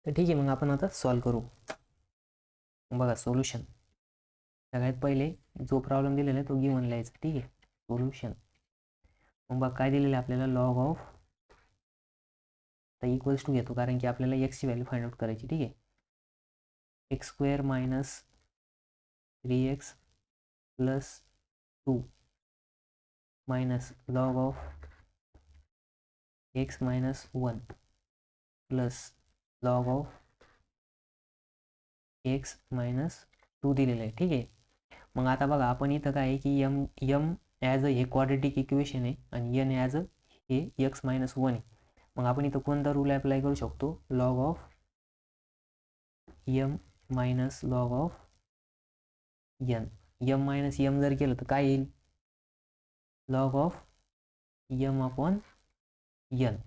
तर ठीक आहे, मग आपण आता सॉल्व करू. बघा सोल्युशन सगळ्यात पहिले जो प्रॉब्लेम दिलेला आहे तो गिव्हन लिहायचा. ठीक आहे, सोल्युशन. मग बघा काय दिलेलं आहे आपल्याला, लॉग ऑफ, तर इक्वल्स टू घेतो कारण की आपल्याला एक्सची व्हॅल्यू फाइंड आउट करायची. ठीक आहे, x square minus 3x plus 2 minus log of x minus 1 plus log of x minus 2 दिलेलं आहे. ठीक आहे, मग आता बघा आपण इथं काय आहे की यम यम ॲज अ हे क्वाड्रेटिक इक्वेशन आहे आणि एन ॲज अ हे एक्स मायनस 1 आहे. मग आपण इथं कोणता रूल अप्लाय करू शकतो, log of M minus log of n. M minus m जर केलं तर काय येईल, log of m upon n,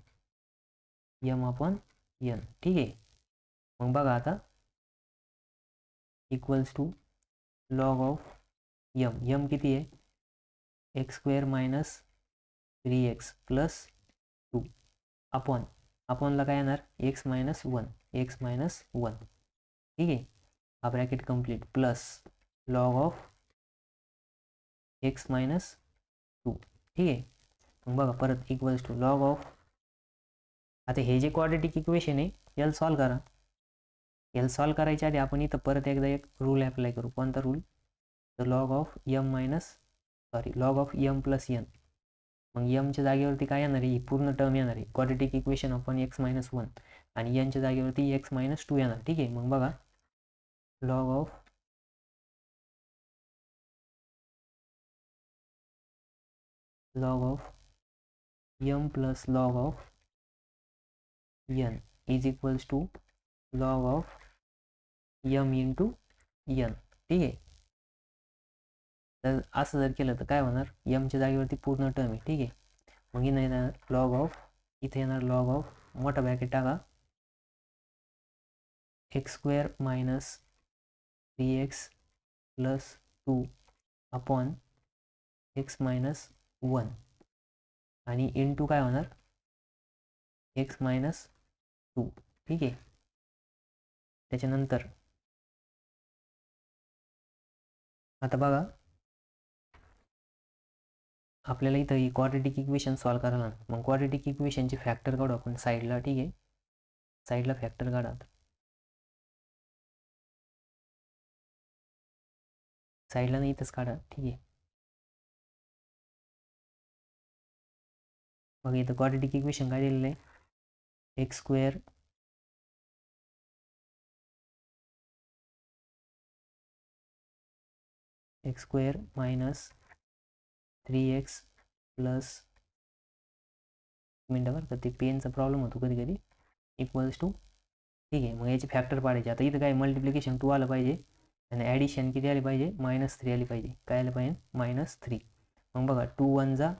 m upon n. ठीक आहे, मग बघा आता equals to log of m, m किती आहे, x square minus 3x plus 2 upon, अपॉनला काय येणार, एक्स मायनस 1, एक्स मायनस 1. ठीक आहे, हा bracket complete plus log of x minus 2. ठीक आहे, मग बघा परत इक्वल्स टू लॉग ऑफ, आता हे जे क्वाड्रेटिक इक्वेशन आहे याला सॉल्व करा. याला सॉल्व करायच्या आधी आपण इथं परत एकदा एक रूल अप्लाय करू. कोणता रूल, तर log of M minus log of M plus N. मग यमच्या जागेवरती काय येणार आहे, ही पूर्ण टर्म येणार आहे, quadratic equation upon x minus 1, आणि एनच्या जागेवरती एक्स मायनस 2 येणार. ठीक आहे, मग बघा log of M plus log of N is equals to log of M into N. ठीक आहे, तर असं जर केलं तर काय होणार, यमच्या जागेवरती पूर्ण टर्म आहे. ठीक आहे, मग इथं येणार लॉग ऑफ, इथे येणार लॉग ऑफ, मोठा ब्रॅकेट टाका, x square minus 3x plus 2 upon x minus 1 आणि इंटू काय होणार, एक्स मायनस 2. ठीक आहे, त्याच्यानंतर आता बघा आपल्याला इथं ही क्वाड्रेटिक इक्वेशन सॉल्व करायला, मग क्वाड्रेटिक इक्वेशनचे फॅक्टर काढू आपण साईडला. ठीक आहे, साईडला फॅक्टर काढा, साईडला नाही इथंच काढा. ठीक आहे, मग इथं क्वाड्रेटिक इक्वेशन काय दिलेलं आहे, x square minus 3x plus, मिनटं बरं का ते पेनचा प्रॉब्लेम होतो कधी कधी, इक्वल्स टू. ठीक आहे, मग याचे फॅक्टर पाडायचे. आता इथं काय मल्टिप्लिकेशन 2 आलं पाहिजे आणि ॲडिशन किती आली पाहिजे, -3 आली पाहिजे. काय आलं पाहिजे, -3. मग बघा 2 1 जा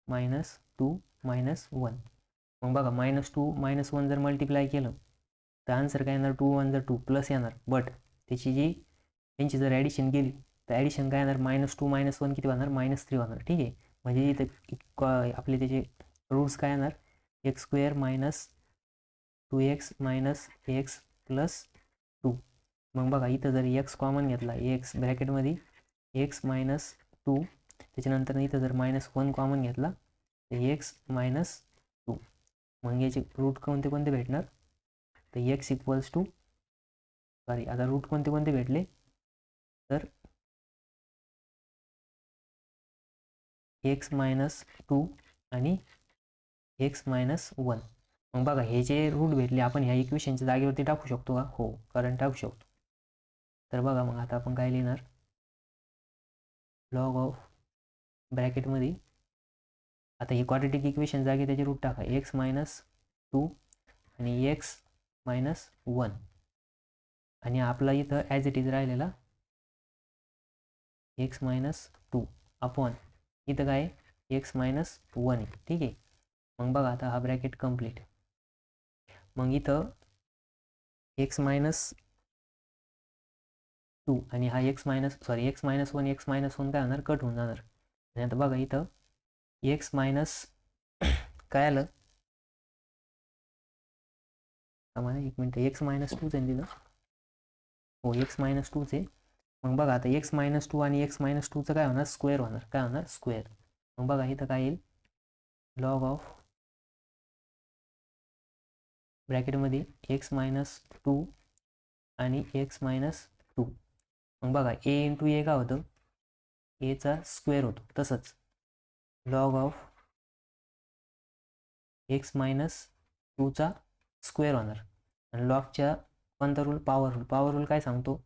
-2 -1. मग बघा -2 -1 जर मल्टिप्लाय केलं तर आन्सर काय येणार, 2 1 2 प्लस येणार. बट त्याची जी त्यांची जर ॲडिशन केली तर ॲडिशन काय येणार, -2 -1 किती होणार, -3 होणार. ठीक आहे, म्हणजे इथं आपले त्याचे रूट्स काय येणार, x square minus 2x minus x plus 2. मग बघा इथं जर एक्स कॉमन घेतला, एक्स ब्रॅकेटमध्ये एक्स मायनस 2, त्याच्यानंतर इथं जर -1 कॉमन घेतला तर एक्स मायनस 2. मग याचे रूट कोणते कोणते भेटणार, तर एक्स इक्वल्स टू, सॉरी आता रूट कोणते कोणते भेटले, तर एक्स मायनस 2 आणि एक्स मायनस 1. मग बघा हे जे रूट भेटले आपण ह्या इक्वेशनच्या जागेवरती टाकू शकतो का, हो कारण टाकू शकतो. तर बघा मग आता आपण काय लिहिणार, लॉग ऑफ ब्रॅकेटमध्ये, आता ही क्वाड्रेटिक इक्वेशन जागे त्याचे रूट टाका, एक्स मायनस 2 आणि एक्स मायनस 1, आणि आपला इथं ॲज इट इज राहिलेला एक्स मायनस 2 अपॉन इथं काय एक्स मायनस 1 आहे. ठीक आहे, मग बघा आता हा ब्रॅकेट कंप्लीट. मग इथं एक्स मायनस 2 आणि हा एक्स मायनस 1 एक्स मायनस 1 काय होणार, कट होऊन जाणार. आणि आता बघा इथं एक्स मायनस काय आलं, मला एक मिनटं, एक्स मायनस टूच आहे तिथं. हो, एक्स मायनस टूच आहे. मग बघा आता एक्स मायनस टू आणि एक्स मायनस टूचं काय होणार, स्क्वेअर होणार. काय होणार, स्क्वेअर. मग बघा इथं काय येईल, लॉग ऑफ ब्रॅकेटमध्ये एक्स मायनस टू आणि एक्स मायनस टू. मग बघा ए इंटू ए काय होतं, एचा स्क्वेअर होतो. तसंच लॉग ऑफ एक्स मायनस टूचा स्क्वेअर होणार. आणि लॉगच्या कोणता rule, power rule. Power rule काय सांगतो,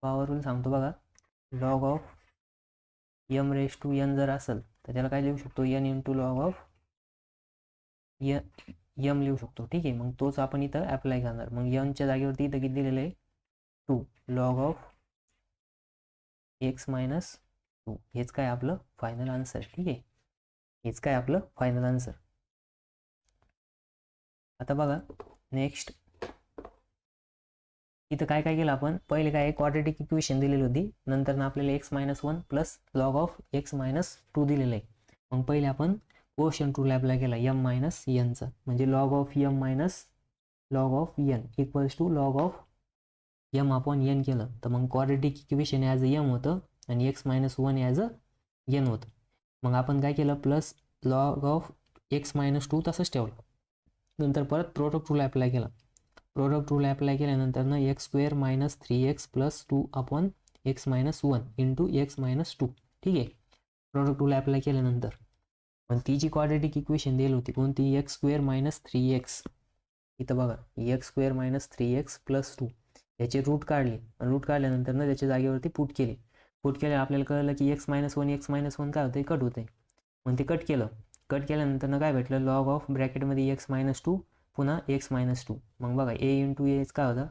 पॉवर रूल सांगतो बघा, log of m raise to n जर असेल तर त्याला काय लिहू शकतो, n into log of m लिहू शकतो. ठीक आहे, मग तोच आपण इथं अप्लाय करणार. मग यनच्या जागेवरती इथं किती दिलेलं आहे, two log of x minus two. हेच काय आपलं फायनल आन्सर. ठीक आहे, हेच काय आपलं फायनल आन्सर. आता बघा नेक्स्ट, इथं काय काय केलं आपण, पहिले काय क्वाड्रेटिक इक्वेशन दिलेली होती, नंतर आपल्याला x minus one plus log of x minus two दिलेलं आहे. मग पहिले आपण कोशंट रूल अप्लाय केला यम मायनस एनचा, म्हणजे log of M minus log of n equals to log of m upon n केलं. तर मग quadratic equation as a m होतं आणि x minus one as a n होतं. मग आपण काय केलं, plus log of x minus two तसंच ठेवलं. नंतर परत प्रोडक्ट रूल अप्लाय केला. प्रोडक्ट रूल अप्लाय केल्यानंतर ना x square minus 3x plus 2 upon x minus one into x minus to. ठीक आहे, प्रोडक्ट रूल अप्लाय केल्यानंतर पण ती जी क्वाड्रेटिक इक्वेशन दिली होती कोणती, एक्स स्क्वेअर मायनस 3x. इथं बघा x square minus 3x plus 2 याचे रूट काढले. रूट काढल्यानंतर ना त्याच्या जागेवरती पुट केले. पुट केल्या आपल्याला कळलं की एक्स मायनस वन काय होतं, कट होते. मग ते कट केलं. कट केल्यानंतर ना काय भेटलं, लॉग ऑफ ब्रॅकेटमध्ये एक्स मायनस टू पुन्हा एक्स मायनस टू. मग बघा ए इंटू एच काय होतं,